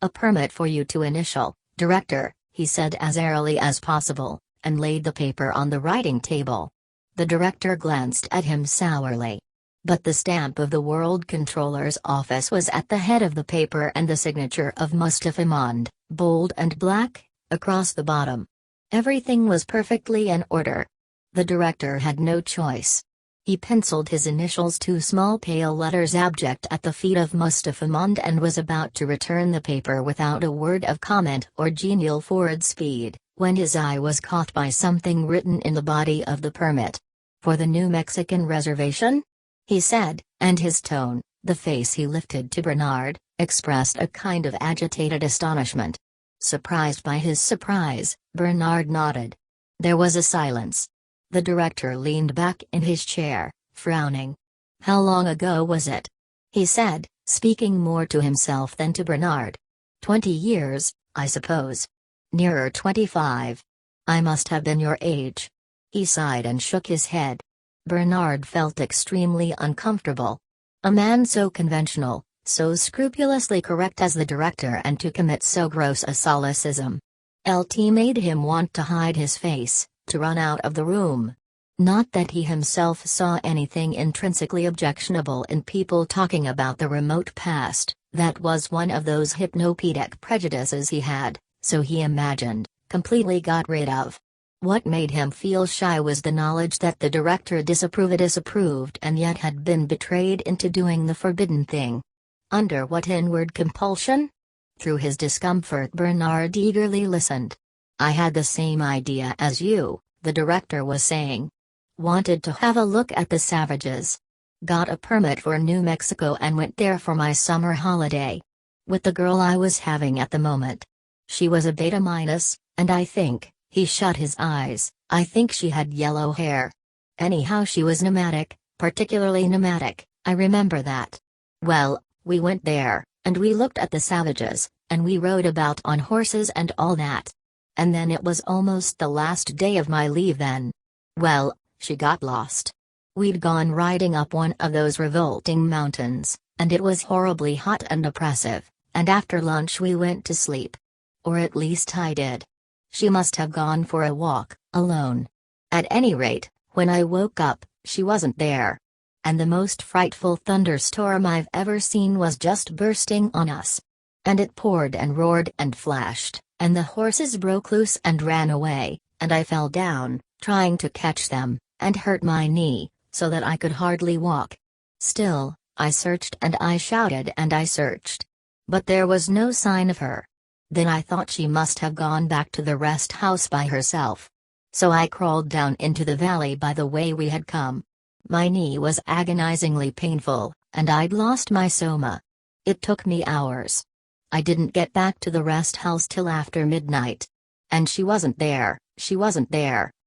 A permit for you to initial, Director, he said as airily as possible, and laid the paper on the writing table. The director glanced at him sourly. But the stamp of the World Controller's office was at the head of the paper and the signature of Mustafa Mond, bold and black, across the bottom. Everything was perfectly in order. The director had no choice. He penciled his initials, two small pale letters abject, at the feet of Mustafa Mond and was about to return the paper without a word of comment or genial forward speed, when his eye was caught by something written in the body of the permit. For the New Mexican reservation? He said, and his tone, the face he lifted to Bernard, expressed a kind of agitated astonishment. Surprised by his surprise, Bernard nodded. There was a silence. The director leaned back in his chair, frowning. How long ago was it? He said, speaking more to himself than to Bernard. 20 years, I suppose. Nearer 25. I must have been your age. He sighed and shook his head. Bernard felt extremely uncomfortable. A man so conventional, so scrupulously correct as the director, and to commit so gross a solecism. LT made him want to hide his face, to run out of the room. Not that he himself saw anything intrinsically objectionable in people talking about the remote past, that was one of those hypnopedic prejudices he had, so he imagined, completely got rid of. What made him feel shy was the knowledge that the director disapproved and yet had been betrayed into doing the forbidden thing. Under what inward compulsion? Through his discomfort, Bernard eagerly listened. I had the same idea as you, the director was saying. Wanted to have a look at the savages. Got a permit for New Mexico and went there for my summer holiday. With the girl I was having at the moment. She was a beta minus, and I think, He shut his eyes. I think she had yellow hair. Anyhow, she was nomadic, particularly nomadic, I remember that. Well, we went there, and we looked at the savages, and we rode about on horses and all that. And then it was almost the last day of my leave then. Well, she got lost. We'd gone riding up one of those revolting mountains, and it was horribly hot and oppressive, and after lunch we went to sleep. Or at least I did. She must have gone for a walk, alone. At any rate, when I woke up, she wasn't there. And the most frightful thunderstorm I've ever seen was just bursting on us. And it poured and roared and flashed, and the horses broke loose and ran away, and I fell down, trying to catch them, and hurt my knee, so that I could hardly walk. Still, I searched and I shouted and I searched. But there was no sign of her. Then I thought she must have gone back to the rest house by herself. So I crawled down into the valley by the way we had come. My knee was agonizingly painful, and I'd lost my soma. It took me hours. I didn't get back to the rest house till after midnight. And she wasn't there,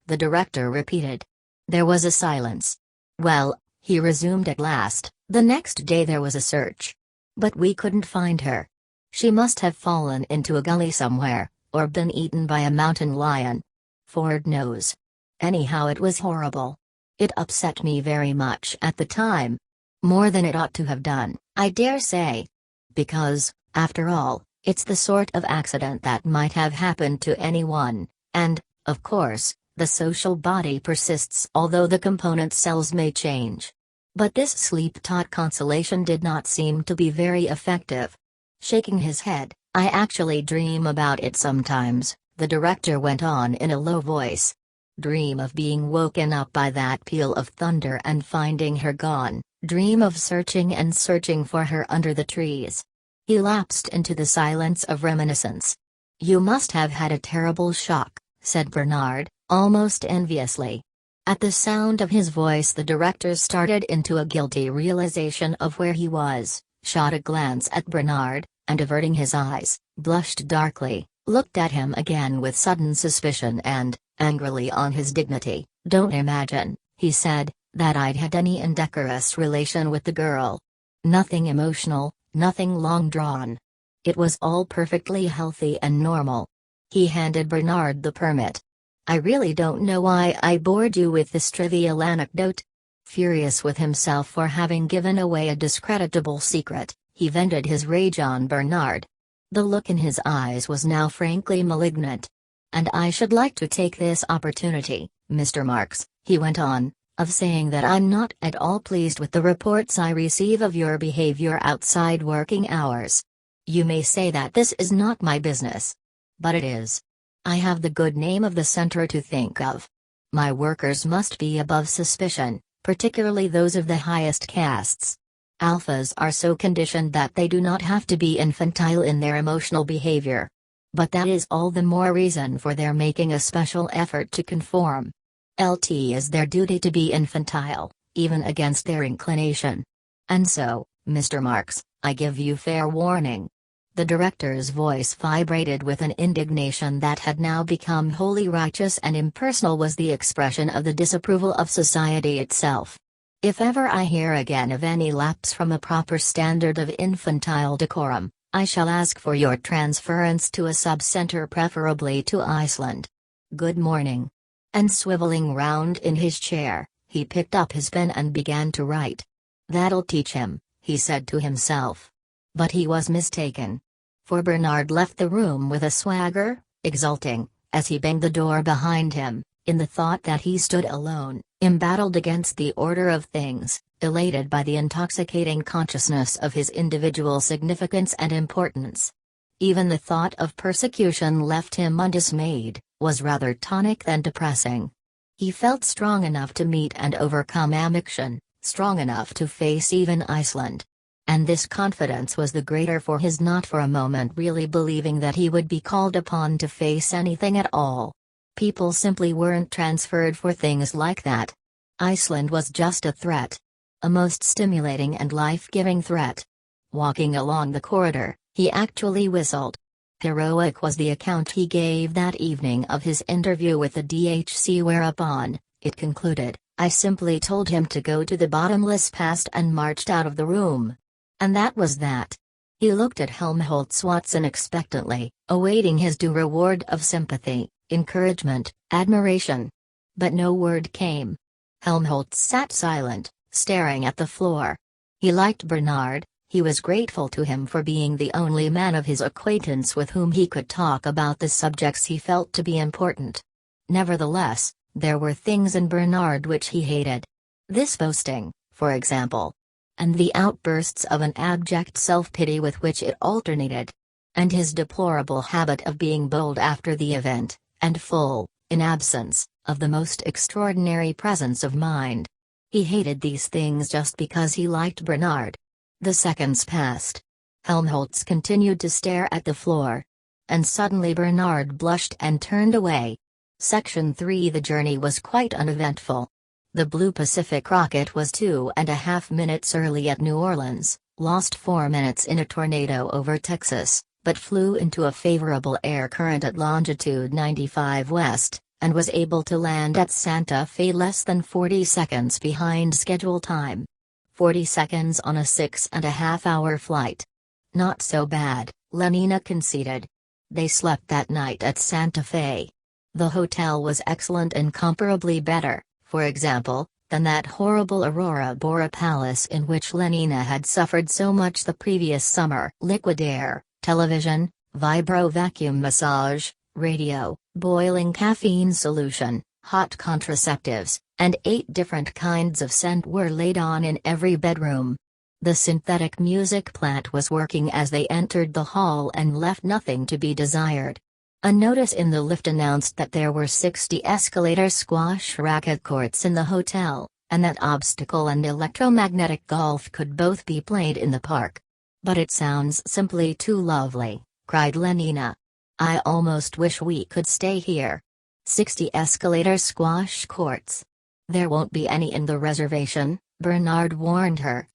the director repeated. There was a silence. Well, he resumed at last, the next day there was a search. But we couldn't find her. She must have fallen into a gully somewhere, or been eaten by a mountain lion. Ford knows. Anyhow, it was horrible. It upset me very much at the time. More than it ought to have done, I dare say. Because, after all, it's the sort of accident that might have happened to anyone, and, of course, the social body persists although the component cells may change. But this sleep-taught consolation did not seem to be very effective. Shaking his head, I actually dream about it sometimes, the director went on in a low voice. Dream of being woken up by that peal of thunder and finding her gone, dream of searching and searching for her under the trees. He lapsed into the silence of reminiscence. You must have had a terrible shock, said Bernard, almost enviously. At the sound of his voice the director started into a guilty realization of where he was, shot a glance at Bernard, and averting his eyes, blushed darkly, looked at him again with sudden suspicion and, angrily on his dignity. Don't imagine, he said, that I'd had any indecorous relation with the girl. Nothing emotional, nothing long drawn. It was all perfectly healthy and normal. He handed Bernard the permit. I really don't know why I bored you with this trivial anecdote. Furious with himself for having given away a discreditable secret, he vented his rage on Bernard. The look in his eyes was now frankly malignant. And I should like to take this opportunity, Mr. Marks, he went on, of saying that I'm not at all pleased with the reports I receive of your behavior outside working hours. You may say that this is not my business. But it is. I have the good name of the center to think of. My workers must be above suspicion, particularly those of the highest castes. Alphas are so conditioned that they do not have to be infantile in their emotional behavior. But that is all the more reason for their making a special effort to conform. It is their duty to be infantile, even against their inclination. And so, Mr. Marks, I give you fair warning. The director's voice vibrated with an indignation that had now become wholly righteous and impersonal, was the expression of the disapproval of society itself. If ever I hear again of any lapse from a proper standard of infantile decorum, I shall ask for your transference to a sub-center, preferably to Iceland. Good morning. And swiveling round in his chair, he picked up his pen and began to write. That'll teach him, he said to himself. But he was mistaken. For Bernard left the room with a swagger, exulting, as he banged the door behind him, in the thought that he stood alone, embattled against the order of things, elated by the intoxicating consciousness of his individual significance and importance. Even the thought of persecution left him undismayed, was rather tonic than depressing. He felt strong enough to meet and overcome ambition, strong enough to face even Iceland. And this confidence was the greater for his not for a moment really believing that he would be called upon to face anything at all. People simply weren't transferred for things like that. Iceland was just a threat. A most stimulating and life-giving threat. Walking along the corridor, he actually whistled. Heroic was the account he gave that evening of his interview with the DHC, whereupon, it concluded, I simply told him to go to the bottomless past and marched out of the room. And that was that. He looked at Helmholtz Watson expectantly, awaiting his due reward of sympathy, encouragement, admiration. But no word came. Helmholtz sat silent, staring at the floor. He liked Bernard, he was grateful to him for being the only man of his acquaintance with whom he could talk about the subjects he felt to be important. Nevertheless, there were things in Bernard which he hated. This boasting, for example. And the outbursts of an abject self-pity with which it alternated. And his deplorable habit of being bold after the event, and full, in absence, of the most extraordinary presence of mind. He hated these things just because he liked Bernard. The seconds passed. Helmholtz continued to stare at the floor. And suddenly Bernard blushed and turned away. Section 3. The journey was quite uneventful. The Blue Pacific rocket was 2.5 minutes early at New Orleans, lost 4 minutes in a tornado over Texas, but flew into a favorable air current at longitude 95 west, and was able to land at Santa Fe less than 40 seconds behind schedule time. 40 seconds on a 6.5-hour flight. Not so bad, Lenina conceded. They slept that night at Santa Fe. The hotel was excellent, incomparably better, for example, than that horrible Aurora Bora Palace in which Lenina had suffered so much the previous summer. Liquid air, television, vibro-vacuum massage, radio, boiling caffeine solution, hot contraceptives, and 8 different kinds of scent were laid on in every bedroom. The synthetic music plant was working as they entered the hall and left nothing to be desired. A notice in the lift announced that there were 60 escalator squash racket courts in the hotel, and that obstacle and electromagnetic golf could both be played in the park. But it sounds simply too lovely, cried Lenina. I almost wish we could stay here. 60 escalator squash courts. There won't be any in the reservation, Bernard warned her.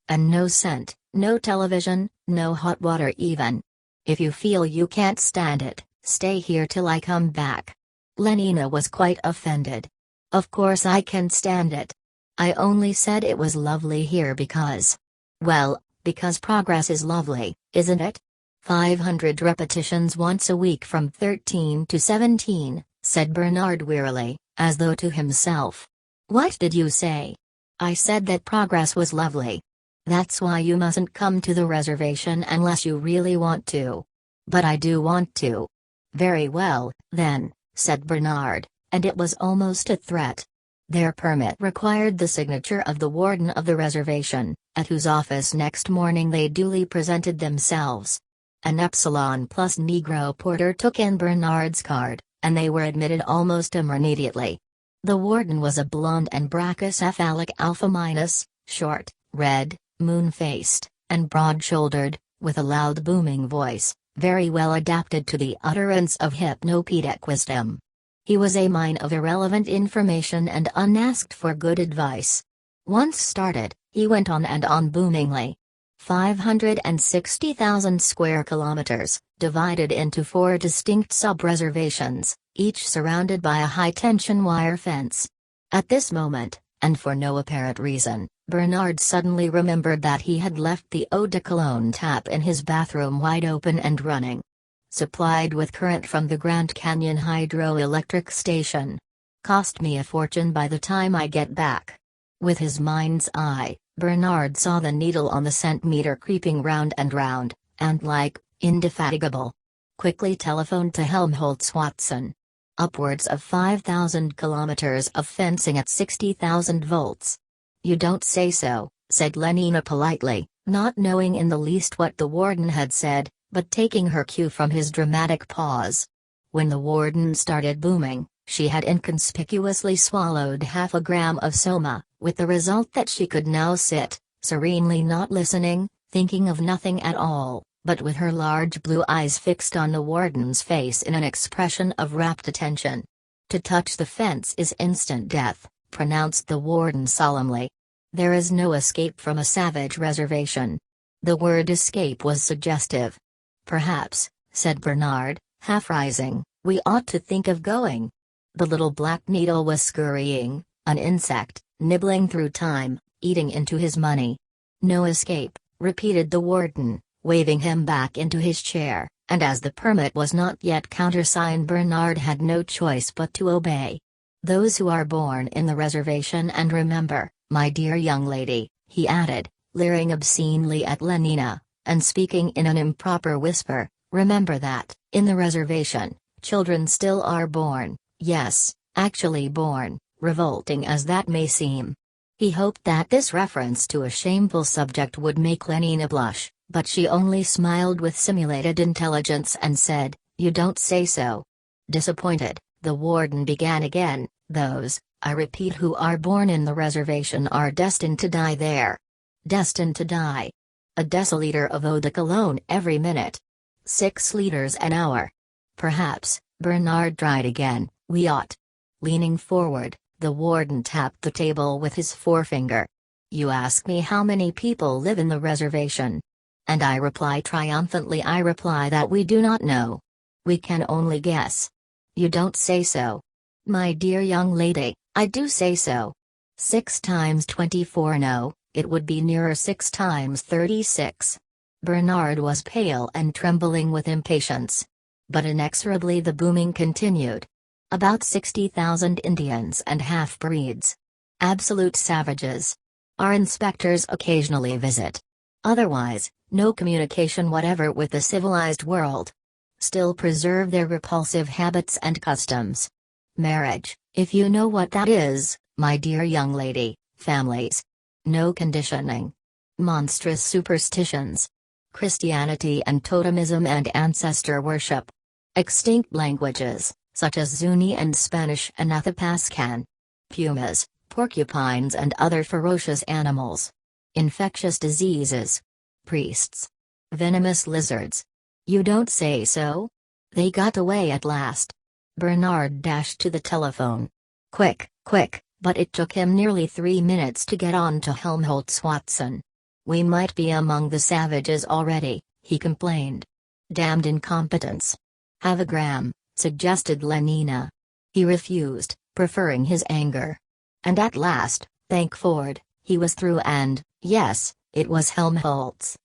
And no scent, no television, no hot water even. If you feel you can't stand it, stay here till I come back. Lenina was quite offended. Of course I can stand it. I only said it was lovely here because... Well, because progress is lovely, isn't it? 500 repetitions once a week from 13 to 17, said Bernard wearily, as though to himself. What did you say? I said that progress was lovely. That's why you mustn't come to the reservation unless you really want to. But I do want to. Very well, then, said Bernard, and it was almost a threat. Their permit required the signature of the warden of the reservation, at whose office next morning they duly presented themselves. An Epsilon Plus Negro porter took in Bernard's card, and they were admitted almost immediately. The warden was a blonde and brachycephalic alpha-, short, red, moon-faced, and broad-shouldered, with a loud booming voice, very well adapted to the utterance of hypnopedic wisdom. He was a mine of irrelevant information and unasked for good advice. Once started, he went on and on boomingly. 560,000 square kilometers, divided into 4 distinct sub-reservations, each surrounded by a high-tension wire fence. At this moment, and for no apparent reason, Bernard suddenly remembered that he had left the eau de cologne tap in his bathroom wide open and running. Supplied with current from the Grand Canyon hydroelectric station. Cost me a fortune by the time I get back. With his mind's eye, Bernard saw the needle on the scent meter creeping round, and like, indefatigable. Quickly telephoned to Helmholtz Watson. Upwards of 5,000 kilometers of fencing at 60,000 volts. You don't say so, said Lenina politely, not knowing in the least what the warden had said, but taking her cue from his dramatic pause. When the warden started booming, she had inconspicuously swallowed half a gram of soma, with the result that she could now sit, serenely not listening, thinking of nothing at all, but with her large blue eyes fixed on the warden's face in an expression of rapt attention. To touch the fence is instant death, pronounced the warden solemnly. There is no escape from a savage reservation. The word escape was suggestive. Perhaps, said Bernard, half rising, "we ought to think of going." The little black needle was scurrying, an insect, nibbling through time, eating into his money. "No escape," repeated the warden, waving him back into his chair, and as the permit was not yet countersigned, Bernard had no choice but to obey. "Those who are born in the reservation, and remember, my dear young lady," he added, leering obscenely at Lenina, and speaking in an improper whisper, "remember that, in the reservation, children still are born, yes, actually born, revolting as that may seem." He hoped that this reference to a shameful subject would make Lenina blush, but she only smiled with simulated intelligence and said, "You don't say so." Disappointed, the warden began again, "Those, I repeat, who are born in the reservation are destined to die there. Destined to die. A deciliter of eau de cologne every minute. 6 liters an hour. Perhaps," Bernard tried again, "we ought." Leaning forward, the warden tapped the table with his forefinger. "You ask me how many people live in the reservation. And I reply triumphantly, I reply that we do not know. We can only guess." "You don't say so." "My dear young lady, I do say so. 6 times 24, no, it would be nearer 6 times 36. Bernard was pale and trembling with impatience. But inexorably the booming continued. "About 60,000 Indians and half-breeds. Absolute savages. Our inspectors occasionally visit. Otherwise, no communication whatever with the civilized world. Still preserve their repulsive habits and customs. Marriage, if you know what that is, my dear young lady, families. No conditioning. Monstrous superstitions. Christianity and totemism and ancestor worship. Extinct languages, such as Zuni and Spanish and Athapascan. Pumas, porcupines and other ferocious animals. Infectious diseases. Priests. Venomous lizards." "You don't say so?" "They got away at last." Bernard dashed to the telephone. Quick, quick, but it took him nearly 3 minutes to get on to Helmholtz Watson. "We might be among the savages already," he complained. "Damned incompetence." "Have a gram," suggested Lenina. He refused, preferring his anger. And at last, thank Ford, he was through and, yes, it was Helmholtz,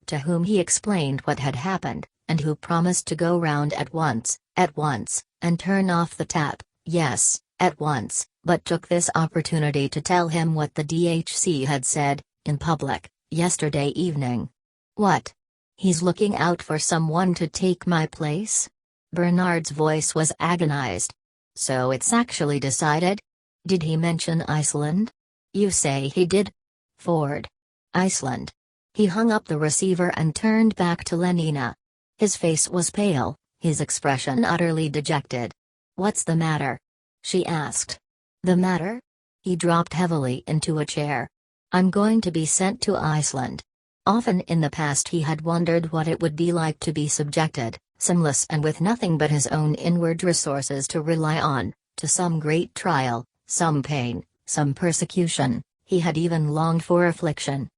to whom he explained what had happened, and who promised to go round at once, and turn off the tap, yes, at once, but took this opportunity to tell him what the DHC had said, in public, yesterday evening. "What? He's looking out for someone to take my place?" Bernard's voice was agonized. "So it's actually decided? Did he mention Iceland?" "You say he did?" "Ford. Iceland." He hung up the receiver and turned back to Lenina. His face was pale, his expression utterly dejected. "What's the matter?" she asked. "The matter?" He dropped heavily into a chair. "I'm going to be sent to Iceland." Often in the past he had wondered what it would be like to be subjected, sinless and with nothing but his own inward resources to rely on, to some great trial, some pain, some persecution. He had even longed for affliction.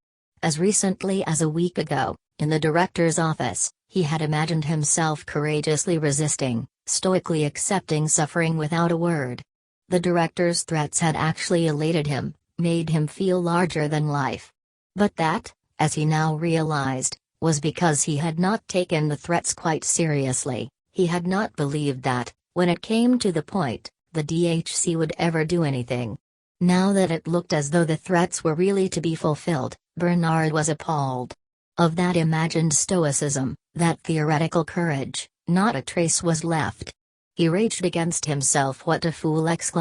As recently as a week ago, in the director's office, he had imagined himself courageously resisting, stoically accepting suffering without a word. The director's threats had actually elated him, made him feel larger than life. But that, as he now realized, was because he had not taken the threats quite seriously. He had not believed that, when it came to the point, the DHC would ever do anything. Now that it looked as though the threats were really to be fulfilled, Bernard was appalled. Of that imagined stoicism, that theoretical courage, not a trace was left. He raged against himself. What a fool! Against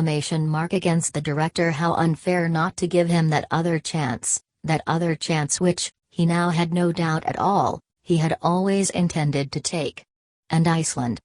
the director. How unfair not to give him that other chance which, he now had no doubt at all, he had always intended to take. And Iceland.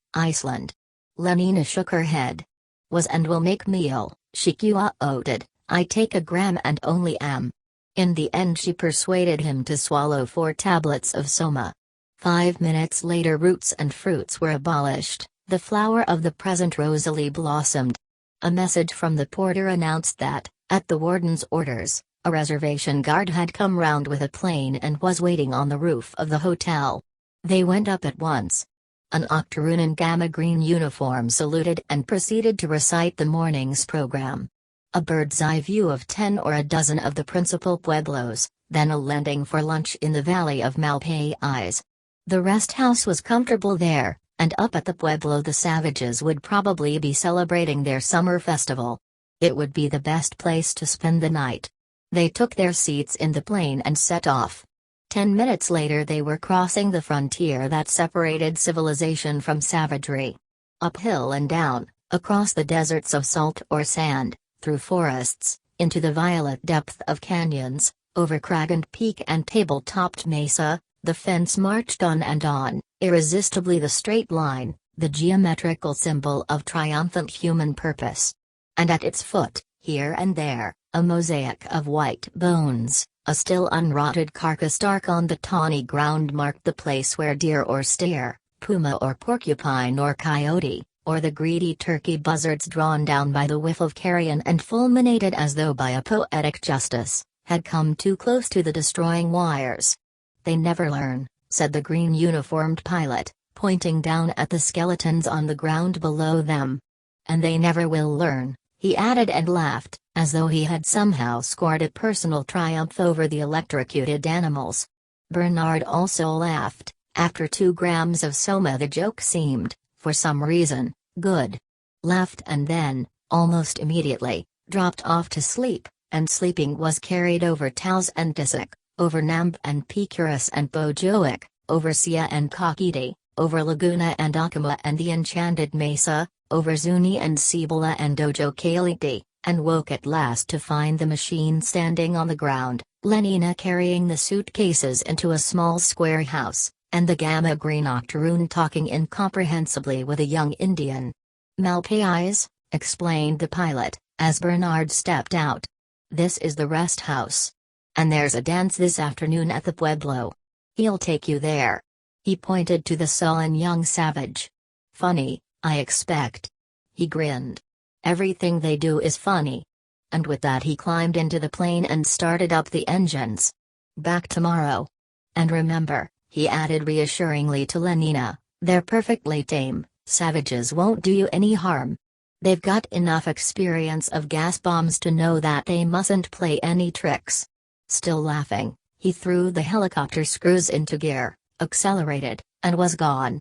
Lenina shook her head. "Was and will make meal," she quoted, "I take a gram and only am." In the end she persuaded him to swallow 4 tablets of soma. 5 minutes later roots and fruits were abolished, the flower of the present rosily blossomed. A message from the porter announced that, at the warden's orders, a reservation guard had come round with a plane and was waiting on the roof of the hotel. They went up at once. An octoroon in gamma green uniform saluted and proceeded to recite the morning's program. A bird's-eye view of 10 or a dozen of the principal pueblos, then a landing for lunch in the valley of Malpais. The rest house was comfortable there, and up at the pueblo the savages would probably be celebrating their summer festival. It would be the best place to spend the night. They took their seats in the plane and set off. 10 minutes later they were crossing the frontier that separated civilization from savagery. Uphill and down, across the deserts of salt or sand, through forests, into the violet depth of canyons, over crag and peak and table-topped mesa, the fence marched on and on, irresistibly the straight line, the geometrical symbol of triumphant human purpose. And at its foot, here and there, a mosaic of white bones, a still unrotted carcass dark on the tawny ground marked the place where deer or steer, puma or porcupine or coyote, or the greedy turkey buzzards drawn down by the whiff of carrion and fulminated as though by a poetic justice, had come too close to the destroying wires. "They never learn," said the green uniformed pilot, pointing down at the skeletons on the ground below them. "And they never will learn," he added and laughed, as though he had somehow scored a personal triumph over the electrocuted animals. Bernard also laughed. After 2 grams of soma the joke seemed, for some reason, good. Laughed and then, almost immediately, dropped off to sleep, and sleeping was carried over Taos and Tisac, over Namb and Picuras and Bojoic, over Sia and Coquiti, over Laguna and Acoma and the Enchanted Mesa, over Zuni and Cibola and Dojo Caliti, and woke at last to find the machine standing on the ground, Lenina carrying the suitcases into a small square house, and the gamma green octoroon talking incomprehensibly with a young Indian. "Malpais," explained the pilot, as Bernard stepped out. "This is the rest house. And there's a dance this afternoon at the pueblo. He'll take you there." He pointed to the sullen young savage. "Funny, I expect." He grinned. "Everything they do is funny." And with that he climbed into the plane and started up the engines. "Back tomorrow. And remember," he added reassuringly to Lenina, "they're perfectly tame, savages won't do you any harm. They've got enough experience of gas bombs to know that they mustn't play any tricks." Still laughing, he threw the helicopter screws into gear, accelerated, and was gone.